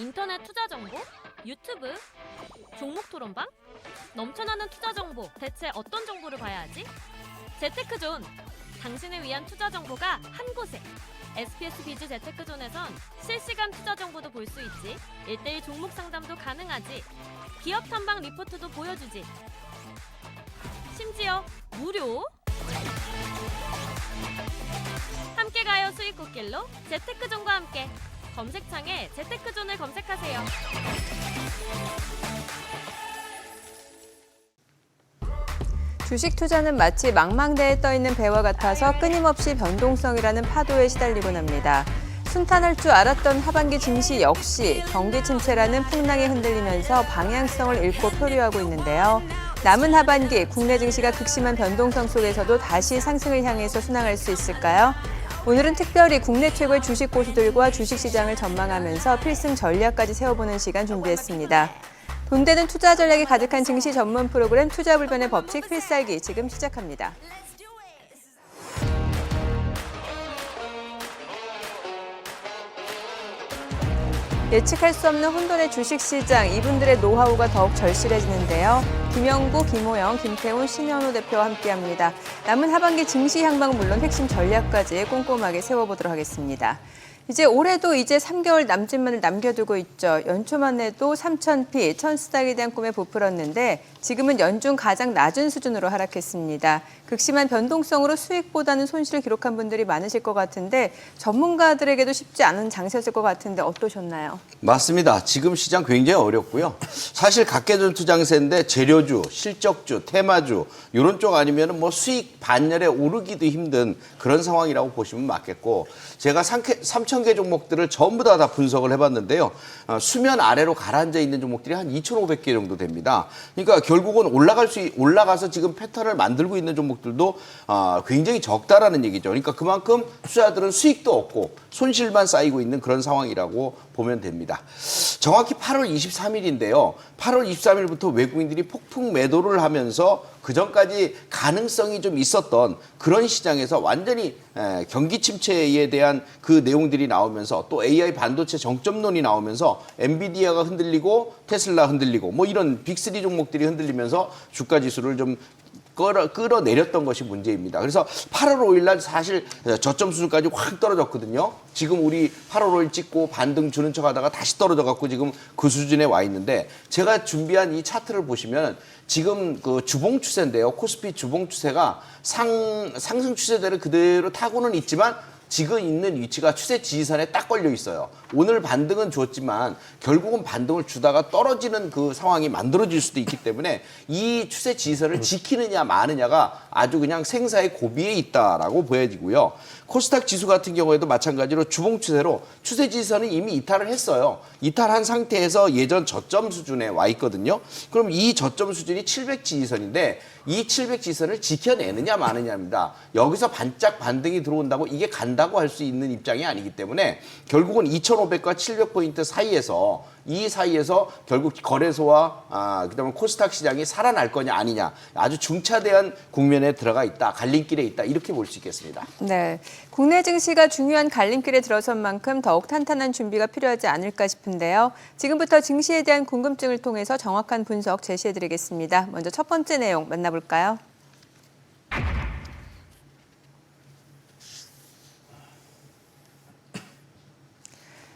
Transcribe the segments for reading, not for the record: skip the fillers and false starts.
인터넷 투자 정보, 유튜브, 종목 토론방, 넘쳐나는 투자 정보. 대체 어떤 정보를 봐야 하지? 재테크존, 당신을 위한 투자 정보가 한 곳에. SPS 비즈 재테크존에선 실시간 투자 정보도 볼 수 있지. 1:1 종목 상담도 가능하지. 기업 탐방 리포트도 보여주지. 심지어 무료. 함께 가요 수익 꽃길로 재테크존과 함께. 검색창에 재테크존을 검색하세요. 주식 투자는 마치 망망대해 떠있는 배와 같아서 끊임없이 변동성이라는 파도에 시달리곤 합니다. 순탄할 줄 알았던 하반기 증시 역시 경기 침체라는 풍랑에 흔들리면서 방향성을 잃고 표류하고 있는데요. 남은 하반기 국내 증시가 극심한 변동성 속에서도 다시 상승을 향해서 순항할 수 있을까요? 오늘은 특별히 국내 최고의 주식 고수들과 주식시장을 전망하면서 필승 전략까지 세워보는 시간 준비했습니다. 돈 되는 투자 전략이 가득한 증시 전문 프로그램 투자불변의 법칙 필살기 지금 시작합니다. 예측할 수 없는 혼돈의 주식시장, 이분들의 노하우가 더욱 절실해지는데요. 김영구, 김호영, 김태훈, 신현우 대표와 함께합니다. 남은 하반기 증시 향방은 물론 핵심 전략까지 꼼꼼하게 세워보도록 하겠습니다. 올해도 이제 3개월 남짓만을 남겨두고 있죠. 연초만 해도 3,000피, 1,000스닥에 대한 꿈에 부풀었는데 지금은 연중 가장 낮은 수준으로 하락했습니다. 극심한 변동성으로 수익보다는 손실을 기록한 분들이 많으실 것 같은데 전문가들에게도 쉽지 않은 장세였을 것 같은데 어떠셨나요? 맞습니다. 지금 시장 굉장히 어렵고요. 사실 각계전투 장세인데 재료주, 실적주, 테마주 이런 쪽 아니면 뭐 수익 반열에 오르기도 힘든 그런 상황이라고 보시면 맞겠고 제가 3,000개 종목들을 전부 다 분석을 해봤는데요. 수면 아래로 가라앉아 있는 종목들이 한 2,500개 정도 됩니다. 그러니까 결국은 올라가서 지금 패턴을 만들고 있는 종목들도 굉장히 적다라는 얘기죠. 그러니까 그만큼 투자들은 수익도 없고 손실만 쌓이고 있는 그런 상황이라고 보면 됩니다. 정확히 8월 23일인데요. 8월 23일부터 외국인들이 폭풍 매도를 하면서 그전까지 가능성이 좀 있었던 그런 시장에서 완전히 경기 침체에 대한 그 내용들이 나오면서 또 AI 반도체 정점론이 나오면서 엔비디아가 흔들리고 테슬라 흔들리고 뭐 이런 빅3 종목들이 흔들리면서 주가 지수를 좀 끌어내렸던 것이 문제입니다. 그래서 8월 5일 날 사실 저점 수준까지 확 떨어졌거든요. 지금 우리 8월 5일 찍고 반등 주는 척 하다가 다시 떨어져 갖고 지금 그 수준에 와 있는데 제가 준비한 이 차트를 보시면 지금 그 주봉 추세인데요. 코스피 주봉 추세가 상승 추세대로 그대로 타고는 있지만 지금 있는 위치가 추세 지지선에 딱 걸려 있어요. 오늘 반등은 줬지만 결국은 반등을 주다가 떨어지는 그 상황이 만들어질 수도 있기 때문에 이 추세 지지선을 지키느냐 마느냐가 아주 그냥 생사의 고비에 있다라고 보여지고요. 코스닥 지수 같은 경우에도 마찬가지로 주봉 추세로 추세 지지선은 이미 이탈을 했어요. 이탈한 상태에서 예전 저점 수준에 와 있거든요. 그럼 이 저점 수준이 700 지지선인데 이 700 지지선을 지켜내느냐 마느냐입니다. 여기서 반짝 반등이 들어온다고 이게 간다고 할 수 있는 입장이 아니기 때문에 결국은 2,500과 700포인트 사이에서 이 사이에서 결국 거래소와 그다음에 코스닥 시장이 살아날 거냐 아니냐 아주 중차대한 국면에 들어가 있다. 갈림길에 있다. 이렇게 볼 수 있겠습니다. 네, 국내 증시가 중요한 갈림길에 들어선 만큼 더욱 탄탄한 준비가 필요하지 않을까 싶은데요. 지금부터 증시에 대한 궁금증을 통해서 정확한 분석 제시해드리겠습니다. 먼저 첫 번째 내용 만나볼까요?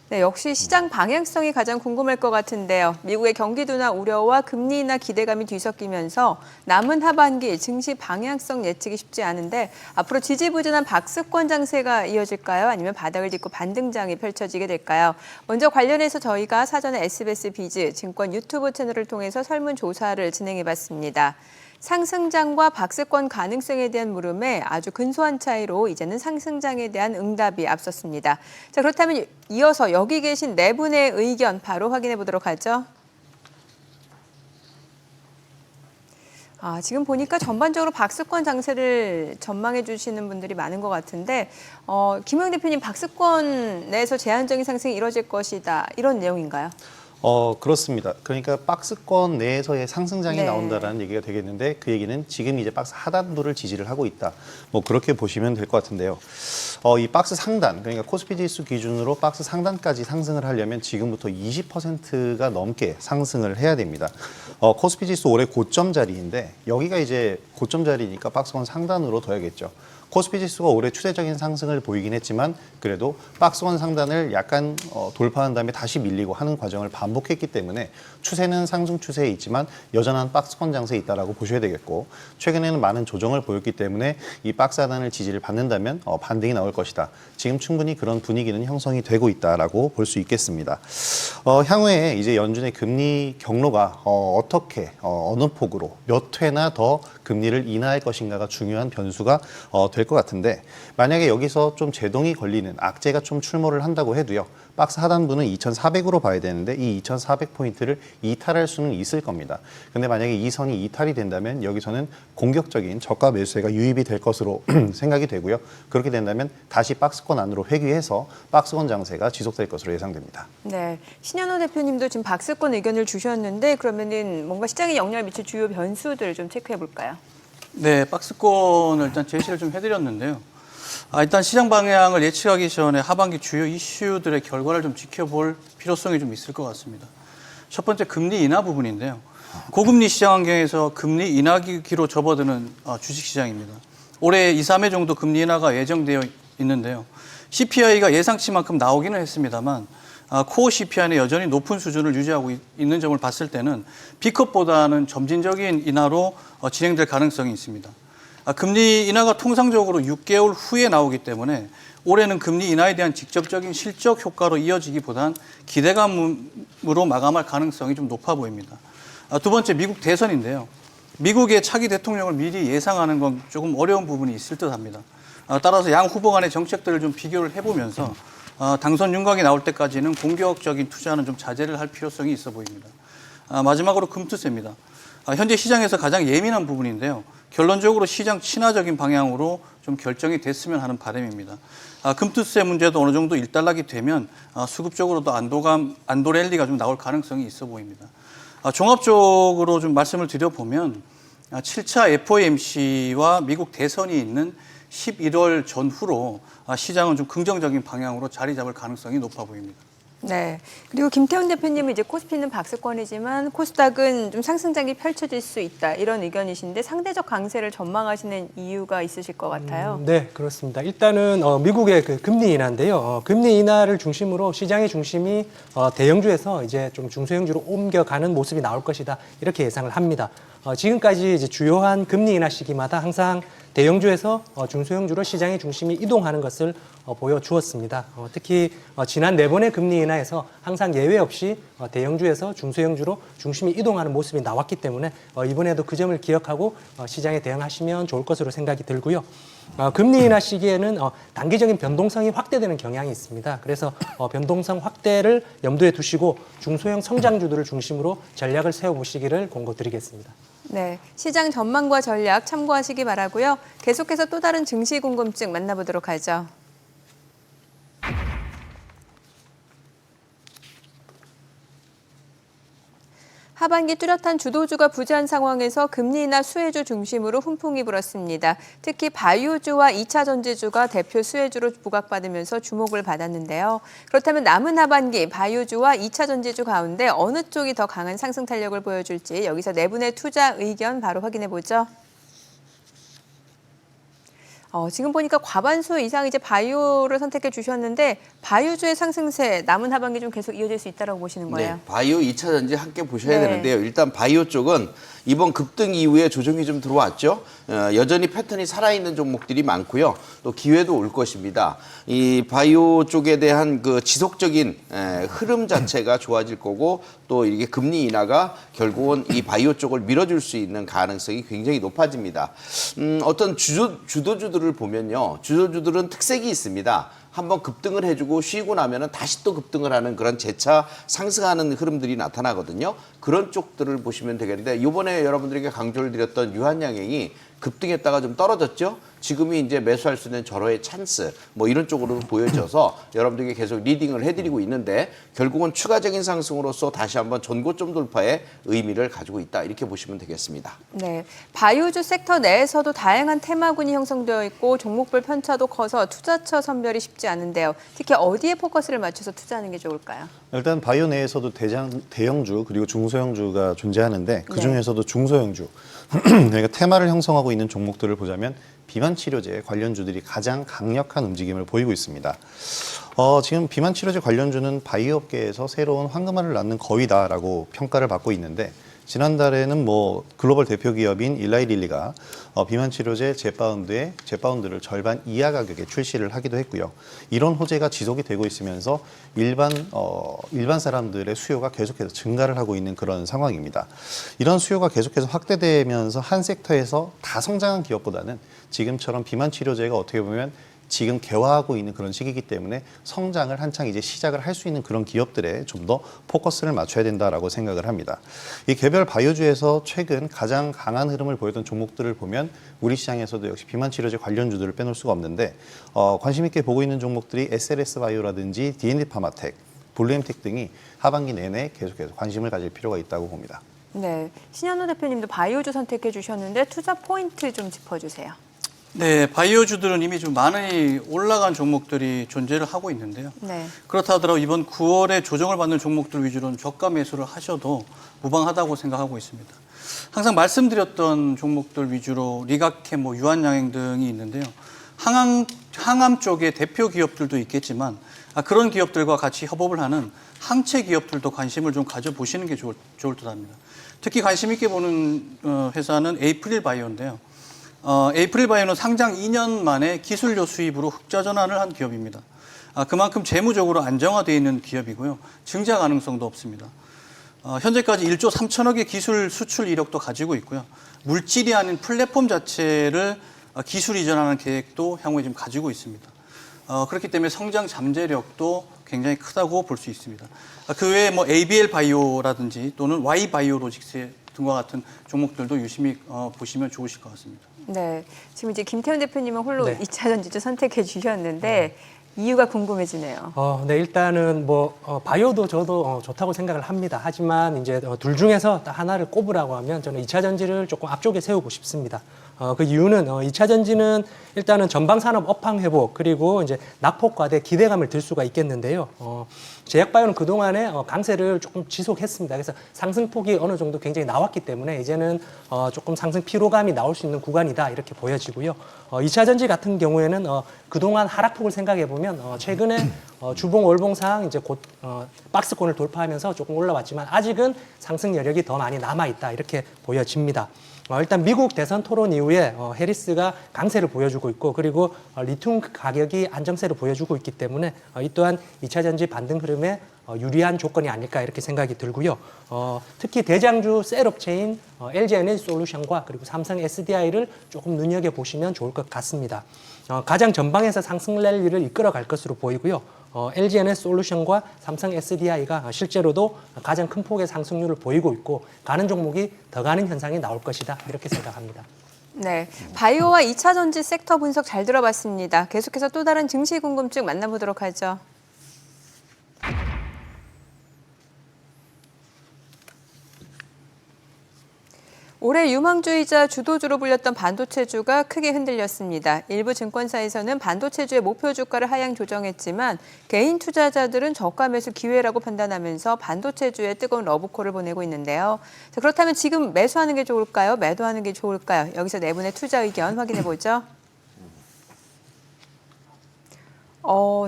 네, 역시 시장 방향성이 가장 궁금할 것 같은데요. 미국의 경기 둔화 우려와 금리 인하 기대감이 뒤섞이면서 남은 하반기 증시 방향성 예측이 쉽지 않은데 앞으로 지지부진한 박스권 장세가 이어질까요? 아니면 바닥을 딛고 반등장이 펼쳐지게 될까요? 먼저 관련해서 저희가 사전에 SBS 비즈 증권 유튜브 채널을 통해서 설문조사를 진행해봤습니다. 상승장과 박스권 가능성에 대한 물음에 아주 근소한 차이로 이제는 상승장에 대한 응답이 앞섰습니다. 자, 그렇다면 이어서 여기 계신 네 분의 의견 바로 확인해 보도록 하죠. 지금 보니까 전반적으로 박스권 장세를 전망해 주시는 분들이 많은 것 같은데 김호영 대표님 박스권 내에서 제한적인 상승이 이뤄질 것이다 이런 내용인가요? 그렇습니다. 그러니까 박스권 내에서의 상승장이 네. 나온다라는 얘기가 되겠는데 그 얘기는 지금 이제 박스 하단부를 지지를 하고 있다. 뭐 그렇게 보시면 될 것 같은데요. 이 박스 상단, 그러니까 코스피 지수 기준으로 박스 상단까지 상승을 하려면 지금부터 20%가 넘게 상승을 해야 됩니다. 코스피 지수 올해 고점 자리인데 여기가 이제 고점 자리니까 박스권 상단으로 둬야겠죠. 코스피 지수가 올해 추세적인 상승을 보이긴 했지만 그래도 박스권 상단을 약간 돌파한 다음에 다시 밀리고 하는 과정을 반복했기 때문에 추세는 상승 추세에 있지만 여전한 박스권 장세에 있다라고 보셔야 되겠고 최근에는 많은 조정을 보였기 때문에 이 박스 하단을 지지를 받는다면 반등이 나올 것이다. 지금 충분히 그런 분위기는 형성이 되고 있다라고 볼 수 있겠습니다. 향후에 이제 연준의 금리 경로가 어떻게 어느 폭으로 몇 회나 더 금리를 인하할 것인가가 중요한 변수가 될 것 같은데 만약에 여기서 좀 제동이 걸리는 악재가 좀 출몰을 한다고 해도요. 박스 하단부는 2,400으로 봐야 되는데 이 2,400포인트를 이탈할 수는 있을 겁니다. 근데 만약에 이 선이 이탈이 된다면 여기서는 공격적인 저가 매수세가 유입이 될 것으로 생각이 되고요. 그렇게 된다면 다시 박스권 안으로 회귀해서 박스권 장세가 지속될 것으로 예상됩니다. 네, 신현호 대표님도 지금 박스권 의견을 주셨는데 그러면은 뭔가 시장에 영향을 미칠 주요 변수들 좀 체크해 볼까요? 네, 박스권을 일단 제시를 좀 해드렸는데요. 일단 시장 방향을 예측하기 전에 하반기 주요 이슈들의 결과를 좀 지켜볼 필요성이 좀 있을 것 같습니다. 첫 번째 금리 인하 부분인데요. 고금리 시장 환경에서 금리 인하기로 접어드는 주식시장입니다. 올해 2, 3회 정도 금리 인하가 예정되어 있는데요. CPI가 예상치만큼 나오기는 했습니다만 코어 CPI는 여전히 높은 수준을 유지하고 있는 점을 봤을 때는 B컵보다는 점진적인 인하로 진행될 가능성이 있습니다. 금리 인하가 통상적으로 6개월 후에 나오기 때문에 올해는 금리 인하에 대한 직접적인 실적 효과로 이어지기보단 기대감으로 마감할 가능성이 좀 높아 보입니다. 두 번째, 미국 대선인데요. 미국의 차기 대통령을 미리 예상하는 건 조금 어려운 부분이 있을 듯합니다. 따라서 양 후보 간의 정책들을 좀 비교를 해보면서 당선 윤곽이 나올 때까지는 공격적인 투자는 좀 자제를 할 필요성이 있어 보입니다. 마지막으로 금투세입니다. 현재 시장에서 가장 예민한 부분인데요. 결론적으로 시장 친화적인 방향으로 좀 결정이 됐으면 하는 바람입니다. 금투세 문제도 어느 정도 일단락이 되면 수급적으로도 안도 랠리가 좀 나올 가능성이 있어 보입니다. 종합적으로 좀 말씀을 드려보면 7차 FOMC와 미국 대선이 있는 11월 전후로 시장은 좀 긍정적인 방향으로 자리 잡을 가능성이 높아 보입니다. 네. 그리고 김태훈 대표님은 이제 코스피는 박스권이지만 코스닥은 좀 상승장이 펼쳐질 수 있다 이런 의견이신데 상대적 강세를 전망하시는 이유가 있으실 것 같아요. 네, 그렇습니다. 일단은 미국의 그 금리 인하인데요. 금리 인하를 중심으로 시장의 중심이 대형주에서 이제 좀 중소형주로 옮겨가는 모습이 나올 것이다 이렇게 예상을 합니다. 지금까지 이제 주요한 금리 인하 시기마다 항상 대형주에서 중소형주로 시장의 중심이 이동하는 것을 보여주었습니다. 특히 지난 4번의 금리 인하에서 항상 예외 없이 대형주에서 중소형주로 중심이 이동하는 모습이 나왔기 때문에 이번에도 그 점을 기억하고 시장에 대응하시면 좋을 것으로 생각이 들고요. 금리 인하 시기에는 단기적인 변동성이 확대되는 경향이 있습니다. 그래서 변동성 확대를 염두에 두시고 중소형 성장주들을 중심으로 전략을 세워보시기를 권고드리겠습니다. 네, 시장 전망과 전략 참고하시기 바라고요. 계속해서 또 다른 증시 궁금증 만나보도록 하죠. 하반기 뚜렷한 주도주가 부재한 상황에서 금리 인하 수혜주 중심으로 훈풍이 불었습니다. 특히 바이오주와 2차 전지주가 대표 수혜주로 부각받으면서 주목을 받았는데요. 그렇다면 남은 하반기 바이오주와 2차 전지주 가운데 어느 쪽이 더 강한 상승 탄력을 보여줄지 여기서 네 분의 투자 의견 바로 확인해 보죠. 지금 보니까 과반수 이상 이제 바이오를 선택해 주셨는데 바이오주의 상승세 남은 하반기 좀 계속 이어질 수 있다고 보시는 거예요? 네, 바이오 2차 전지 함께 보셔야 네. 되는데요. 일단 바이오 쪽은 이번 급등 이후에 조정이 좀 들어왔죠. 여전히 패턴이 살아있는 종목들이 많고요. 또 기회도 올 것입니다. 이 바이오 쪽에 대한 그 지속적인 흐름 자체가 좋아질 거고 또 이게 금리 인하가 결국은 이 바이오 쪽을 밀어줄 수 있는 가능성이 굉장히 높아집니다. 어떤 주도주들을 보면요. 주도주들은 특색이 있습니다. 한번 급등을 해주고 쉬고 나면은 다시 또 급등을 하는 그런 재차 상승하는 흐름들이 나타나거든요. 그런 쪽들을 보시면 되겠는데 이번에 여러분들에게 강조를 드렸던 유한양행이 급등했다가 좀 떨어졌죠. 지금이 이제 매수할 수 있는 절호의 찬스 뭐 이런 쪽으로 보여져서 여러분들에게 계속 리딩을 해드리고 있는데 결국은 추가적인 상승으로서 다시 한번 전고점 돌파의 의미를 가지고 있다 이렇게 보시면 되겠습니다. 네, 바이오주 섹터 내에서도 다양한 테마군이 형성되어 있고 종목별 편차도 커서 투자처 선별이 쉽지 않은데요. 특히 어디에 포커스를 맞춰서 투자하는 게 좋을까요? 일단 바이오 내에서도 대형주 그리고 중소형주가 존재하는데 그 중에서도 중소형주 그러니까 테마를 형성하고 있는 종목들을 보자면 비만 치료제 관련주들이 가장 강력한 움직임을 보이고 있습니다. 지금 비만 치료제 관련주는 바이오 업계에서 새로운 황금알을 낳는 거위다라고 평가를 받고 있는데 지난달에는 뭐 글로벌 대표 기업인 일라이릴리가 비만 치료제 제파운드를 절반 이하 가격에 출시를 하기도 했고요. 이런 호재가 지속이 되고 있으면서 일반 사람들의 수요가 계속해서 증가를 하고 있는 그런 상황입니다. 이런 수요가 계속해서 확대되면서 한 섹터에서 다 성장한 기업보다는 지금처럼 비만 치료제가 어떻게 보면 지금 개화하고 있는 그런 시기이기 때문에 성장을 한창 이제 시작을 할 수 있는 그런 기업들에 좀 더 포커스를 맞춰야 된다라고 생각을 합니다. 이 개별 바이오주에서 최근 가장 강한 흐름을 보였던 종목들을 보면 우리 시장에서도 역시 비만 치료제 관련주들을 빼놓을 수가 없는데 관심 있게 보고 있는 종목들이 SLS 바이오라든지 D&D 파마텍, 블루엠텍 등이 하반기 내내 계속해서 관심을 가질 필요가 있다고 봅니다. 네, 신현우 대표님도 바이오주 선택해 주셨는데 투자 포인트 좀 짚어주세요. 네, 바이오주들은 이미 좀 많이 올라간 종목들이 존재를 하고 있는데요. 네. 그렇다 하더라도 이번 9월에 조정을 받는 종목들 위주로는 저가 매수를 하셔도 무방하다고 생각하고 있습니다. 항상 말씀드렸던 종목들 위주로 리가캠, 유한양행 등이 있는데요. 항암 쪽의 대표 기업들도 있겠지만 그런 기업들과 같이 협업을 하는 항체 기업들도 관심을 좀 가져보시는 게 좋을 듯 합니다. 특히 관심 있게 보는 회사는 에이프릴 바이오인데요. 에이프릴 바이오는 상장 2년 만에 기술료 수입으로 흑자 전환을 한 기업입니다. 그만큼 재무적으로 안정화되어 있는 기업이고요. 증자 가능성도 없습니다. 현재까지 1조 3천억의 기술 수출 이력도 가지고 있고요. 물질이 아닌 플랫폼 자체를 기술 이전하는 계획도 향후에 지금 가지고 있습니다. 그렇기 때문에 성장 잠재력도 굉장히 크다고 볼 수 있습니다. 그 외에 ABL 바이오라든지 또는 Y 바이오로직스 등과 같은 종목들도 유심히 보시면 좋으실 것 같습니다. 네, 지금 이제 김태훈 대표님은 홀로 네. 2차 전지주 선택해 주셨는데 이유가 궁금해지네요. 네, 일단은 바이오도 저도 좋다고 생각을 합니다. 하지만 이제 둘 중에서 딱 하나를 꼽으라고 하면 저는 2차 전지를 조금 앞쪽에 세우고 싶습니다. 그 이유는 2차 전지는 일단은 전방 산업 업황 회복 그리고 이제 낙폭과대 기대감을 들 수가 있겠는데요. 제약바이오는 그동안에 강세를 조금 지속했습니다. 그래서 상승폭이 어느 정도 굉장히 나왔기 때문에 이제는 조금 상승 피로감이 나올 수 있는 구간이다 이렇게 보여지고요. 2차 전지 같은 경우에는 그동안 하락폭을 생각해 보면 최근에 주봉 월봉상 이제 곧 박스권을 돌파하면서 조금 올라왔지만 아직은 상승 여력이 더 많이 남아 있다 이렇게 보여집니다. 일단 미국 대선 토론 이후에 해리스가 강세를 보여주고 있고 그리고 리튬 가격이 안정세를 보여주고 있기 때문에 이 또한 2차 전지 반등 흐름에 유리한 조건이 아닐까 이렇게 생각이 들고요. 특히 대장주 셀업체인 LG 에너지 솔루션과 그리고 삼성 SDI를 조금 눈여겨보시면 좋을 것 같습니다. 가장 전방에서 상승 랠리를 이끌어갈 것으로 보이고요. LG 에너지 솔루션과 삼성 SDI가 실제로도 가장 큰 폭의 상승률을 보이고 있고 가는 종목이 더 가는 현상이 나올 것이다 이렇게 생각합니다. 네, 바이오와 2차 전지 섹터 분석 잘 들어봤습니다. 계속해서 또 다른 증시 궁금증 만나보도록 하죠. 올해 유망주이자 주도주로 불렸던 반도체주가 크게 흔들렸습니다. 일부 증권사에서는 반도체주의 목표 주가를 하향 조정했지만 개인 투자자들은 저가 매수 기회라고 판단하면서 반도체주에 뜨거운 러브콜을 보내고 있는데요. 자, 그렇다면 지금 매수하는 게 좋을까요? 매도하는 게 좋을까요? 여기서 네 분의 투자 의견 확인해 보죠.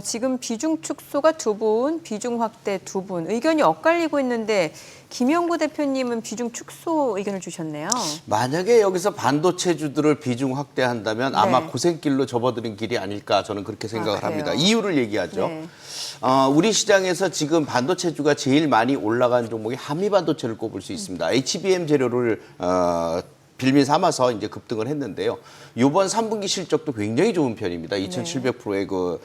지금 비중 축소가 2분, 비중 확대 2분. 의견이 엇갈리고 있는데 김영구 대표님은 비중 축소 의견을 주셨네요. 만약에 여기서 반도체주들을 비중 확대한다면 아마 네. 고생길로 접어드는 길이 아닐까 저는 그렇게 생각을 그래요? 합니다. 이유를 얘기하죠. 네. 우리 시장에서 지금 반도체주가 제일 많이 올라간 종목이 한미 반도체를 꼽을 수 있습니다. HBM 재료를 빌미 삼아서 이제 급등을 했는데요. 이번 3분기 실적도 굉장히 좋은 편입니다. 2,700%의 그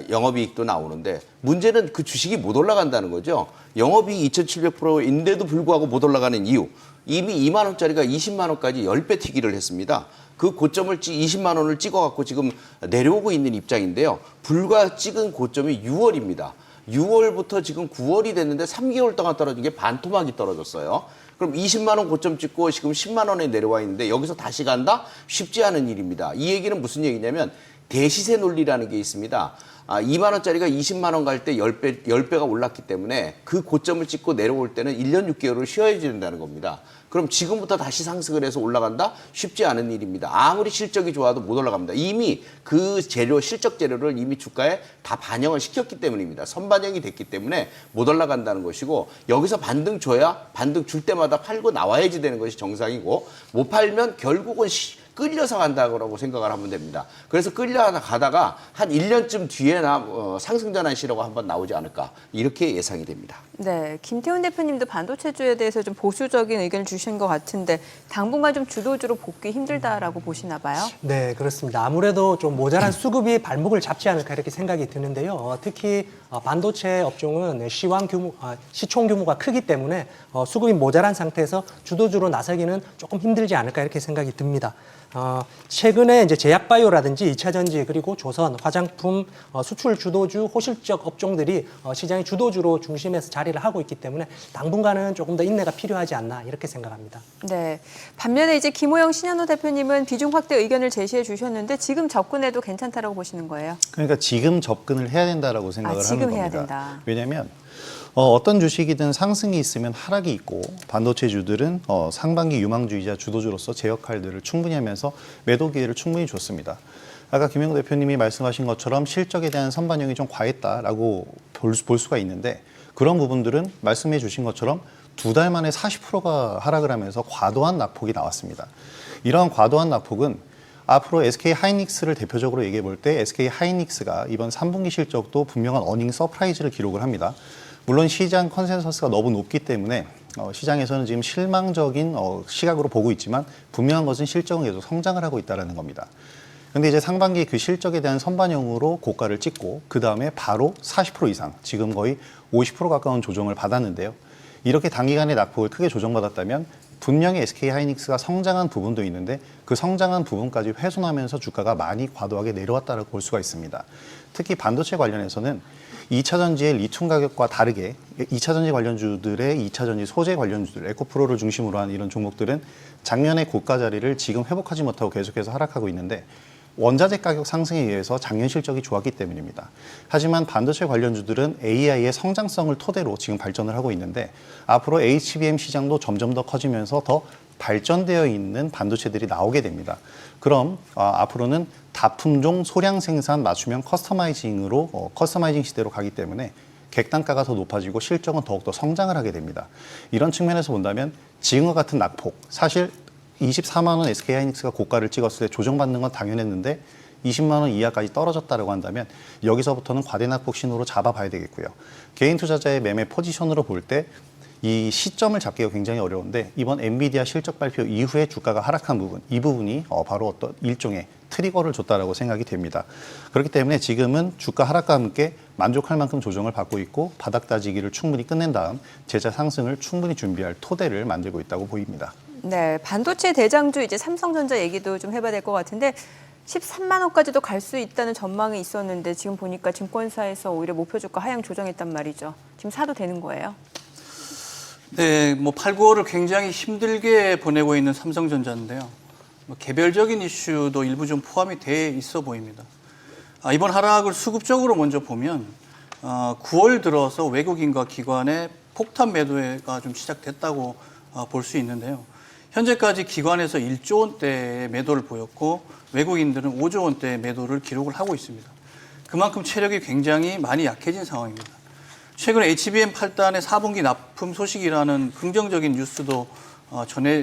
영업이익도 나오는데 문제는 그 주식이 못 올라간다는 거죠. 영업이익 2,700%인데도 불구하고 못 올라가는 이유. 이미 2만 원짜리가 20만 원까지 10배 튀기를 했습니다. 그 고점을 20만 원을 찍어갖고 지금 내려오고 있는 입장인데요. 불과 찍은 고점이 6월입니다. 6월부터 지금 9월이 됐는데 3개월 동안 떨어진 게 반토막이 떨어졌어요. 그럼 20만 원 고점 찍고 지금 10만 원에 내려와 있는데 여기서 다시 간다? 쉽지 않은 일입니다. 이 얘기는 무슨 얘기냐면 대시세 논리라는 게 있습니다. 2만 원짜리가 20만 원 갈 때 10배가 올랐기 때문에 그 고점을 찍고 내려올 때는 1년 6개월을 쉬어야 된다는 겁니다. 그럼 지금부터 다시 상승을 해서 올라간다? 쉽지 않은 일입니다. 아무리 실적이 좋아도 못 올라갑니다. 이미 그 재료, 실적 재료를 이미 주가에 다 반영을 시켰기 때문입니다. 선반영이 됐기 때문에 못 올라간다는 것이고 여기서 반등 줘야 반등 줄 때마다 팔고 나와야지 되는 것이 정상이고 못 팔면 결국은 끌려서 간다고 생각을 하면 됩니다. 그래서 끌려가다가 한 1년쯤 뒤에나 상승전환시라고 한번 나오지 않을까 이렇게 예상이 됩니다. 네, 김태훈 대표님도 반도체주에 대해서 좀 보수적인 의견을 주신 것 같은데 당분간 좀 주도주로 복귀 힘들다라고 보시나 봐요? 네, 그렇습니다. 아무래도 좀 모자란 수급이 발목을 잡지 않을까 이렇게 생각이 드는데요. 특히 반도체 업종은 시총 규모가 크기 때문에 수급이 모자란 상태에서 주도주로 나서기는 조금 힘들지 않을까 이렇게 생각이 듭니다. 최근에 이제 제약바이오라든지 2차 전지 그리고 조선, 화장품, 수출 주도주, 호실적 업종들이 시장의 주도주로 중심에서 자리를 하고 있기 때문에 당분간은 조금 더 인내가 필요하지 않나 이렇게 생각합니다. 네. 반면에 이제 김호영 신현호 대표님은 비중 확대 의견을 제시해 주셨는데 지금 접근해도 괜찮다라고 보시는 거예요? 그러니까 지금 접근을 해야 된다라고 생각을 하는 지금 겁니다. 해야 된다. 왜냐하면 어떤 주식이든 상승이 있으면 하락이 있고 반도체주들은 상반기 유망주이자 주도주로서 제 역할들을 충분히 하면서 매도 기회를 충분히 줬습니다. 아까 김영우 대표님이 말씀하신 것처럼 실적에 대한 선반영이 좀 과했다라고 볼 수가 있는데 그런 부분들은 말씀해 주신 것처럼 2달 만에 40%가 하락을 하면서 과도한 낙폭이 나왔습니다. 이러한 과도한 낙폭은 앞으로 SK하이닉스를 대표적으로 얘기해 볼 때 SK하이닉스가 이번 3분기 실적도 분명한 어닝 서프라이즈를 기록을 합니다. 물론 시장 컨센서스가 너무 높기 때문에 시장에서는 지금 실망적인 시각으로 보고 있지만 분명한 것은 실적은 계속 성장을 하고 있다는 겁니다. 그런데 이제 상반기 그 실적에 대한 선반영으로 고가를 찍고 그 다음에 바로 40% 이상, 지금 거의 50% 가까운 조정을 받았는데요. 이렇게 단기간에 낙폭을 크게 조정받았다면 분명히 SK하이닉스가 성장한 부분도 있는데 그 성장한 부분까지 훼손하면서 주가가 많이 과도하게 내려왔다고 볼 수가 있습니다. 특히 반도체 관련해서는 2차 전지의 리튬 가격과 다르게 2차 전지 관련주들의 2차 전지 소재 관련주들, 에코프로를 중심으로 한 이런 종목들은 작년의 고가 자리를 지금 회복하지 못하고 계속해서 하락하고 있는데 원자재 가격 상승에 의해서 작년 실적이 좋았기 때문입니다. 하지만 반도체 관련주들은 AI의 성장성을 토대로 지금 발전을 하고 있는데 앞으로 HBM 시장도 점점 더 커지면서 더 발전되어 있는 반도체들이 나오게 됩니다. 그럼 앞으로는 다품종 소량 생산 맞춤형 커스터마이징으로 커스터마이징 시대로 가기 때문에 객단가가 더 높아지고 실적은 더욱더 성장을 하게 됩니다. 이런 측면에서 본다면 지금과 같은 낙폭, 사실 24만 원 SK하이닉스가 고가를 찍었을 때 조정받는 건 당연했는데 20만 원 이하까지 떨어졌다고 한다면 여기서부터는 과대 낙폭 신호로 잡아봐야 되겠고요. 개인 투자자의 매매 포지션으로 볼 때 이 시점을 잡기가 굉장히 어려운데 이번 엔비디아 실적 발표 이후에 주가가 하락한 부분, 이 부분이 바로 어떤 일종의 트리거를 줬다라고 생각이 됩니다. 그렇기 때문에 지금은 주가 하락과 함께 만족할 만큼 조정을 받고 있고 바닥 다지기를 충분히 끝낸 다음 재차 상승을 충분히 준비할 토대를 만들고 있다고 보입니다. 네, 반도체 대장주 이제 삼성전자 얘기도 좀 해봐야 될 것 같은데 13만 원까지도 갈 수 있다는 전망이 있었는데 지금 보니까 증권사에서 오히려 목표 주가 하향 조정했단 말이죠. 지금 사도 되는 거예요? 네, 8, 9월을 굉장히 힘들게 보내고 있는 삼성전자인데요. 개별적인 이슈도 일부 좀 포함이 돼 있어 보입니다. 이번 하락을 수급적으로 먼저 보면 9월 들어서 외국인과 기관의 폭탄 매도가 좀 시작됐다고 볼 수 있는데요. 현재까지 기관에서 1조 원대의 매도를 보였고 외국인들은 5조 원대의 매도를 기록을 하고 있습니다. 그만큼 체력이 굉장히 많이 약해진 상황입니다. 최근 HBM 8단의 4분기 납품 소식이라는 긍정적인 뉴스도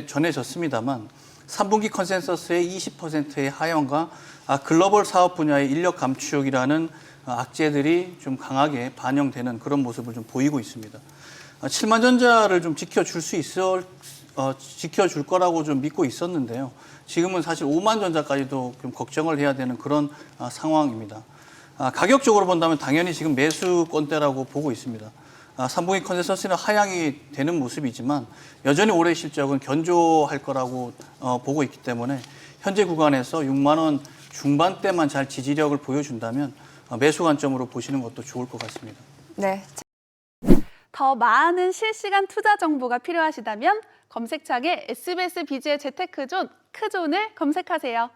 전해졌습니다만 3분기 컨센서스의 20%의 하향과 글로벌 사업 분야의 인력 감축이라는 악재들이 좀 강하게 반영되는 그런 모습을 좀 보이고 있습니다. 7만 전자를 좀 지켜줄 수 지켜줄 거라고 좀 믿고 있었는데요. 지금은 사실 5만 전자까지도 좀 걱정을 해야 되는 그런 상황입니다. 가격적으로 본다면 당연히 지금 매수권대라고 보고 있습니다. 3분기 컨센서스는 하향이 되는 모습이지만 여전히 올해 실적은 견조할 거라고 보고 있기 때문에 현재 구간에서 6만 원 중반대만 잘 지지력을 보여준다면 매수 관점으로 보시는 것도 좋을 것 같습니다. 네. 더 많은 실시간 투자 정보가 필요하시다면 검색창에 SBS 비즈의 재테크존, 크존을 검색하세요.